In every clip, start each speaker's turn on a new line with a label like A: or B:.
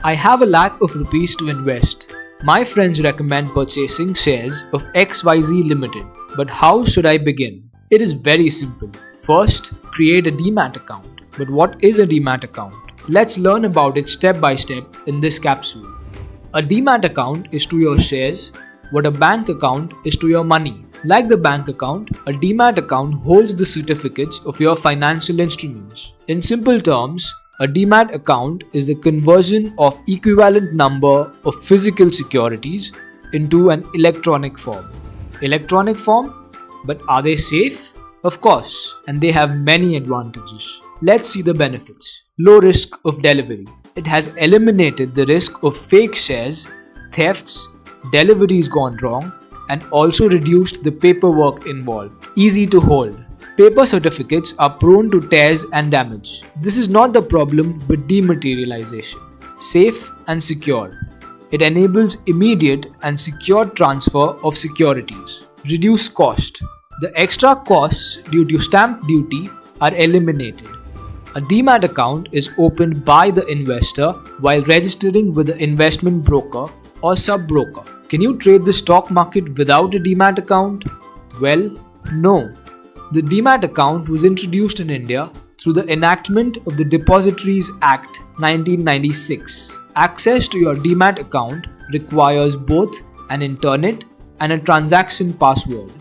A: I have a lakh of rupees to invest. My friends recommend purchasing shares of XYZ Limited. But how should I begin? It is very simple. First, create a Demat account. But what is a Demat account? Let's learn about it step by step in this capsule. A Demat account is to your shares what a bank account is to your money. Like the bank account, a Demat account holds the certificates of your financial instruments. In simple terms, a Demat account is the conversion of equivalent number of physical securities into an electronic form. Electronic form? But are they safe? Of course, and they have many advantages. Let's see the benefits. Low risk of delivery. It has eliminated the risk of fake shares, thefts, deliveries gone wrong, and also reduced the paperwork involved. Easy to hold. Paper certificates are prone to tears and damage. This is not the problem with dematerialization. Safe and secure. It enables immediate and secure transfer of securities. Reduce cost. The extra costs due to stamp duty are eliminated. A Demat account is opened by the investor while registering with the investment broker or sub-broker. Can you trade the stock market without a Demat account? Well, no. The Demat account was introduced in India through the enactment of the Depositories Act 1996. Access to your Demat account requires both an internet and a transaction password.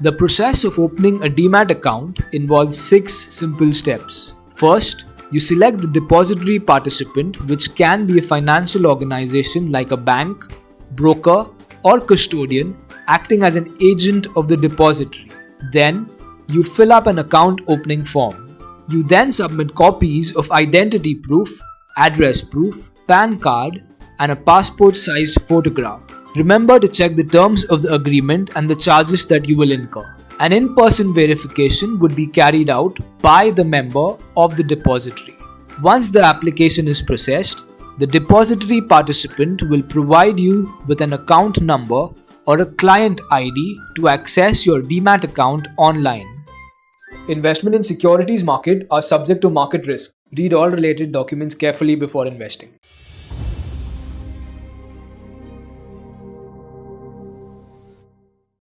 A: The process of opening a Demat account involves 6 simple steps. First, you select the depository participant, which can be a financial organization like a bank, broker, or custodian acting as an agent of the depository. Then, you fill up an account opening form. You then submit copies of identity proof, address proof, PAN card, and a passport-sized photograph. Remember to check the terms of the agreement and the charges that you will incur. An in-person verification would be carried out by the member of the depository. Once the application is processed, the depository participant will provide you with an account number or a client ID to access your Demat account online. Investment in securities market are subject to market risk. Read all related documents carefully before investing.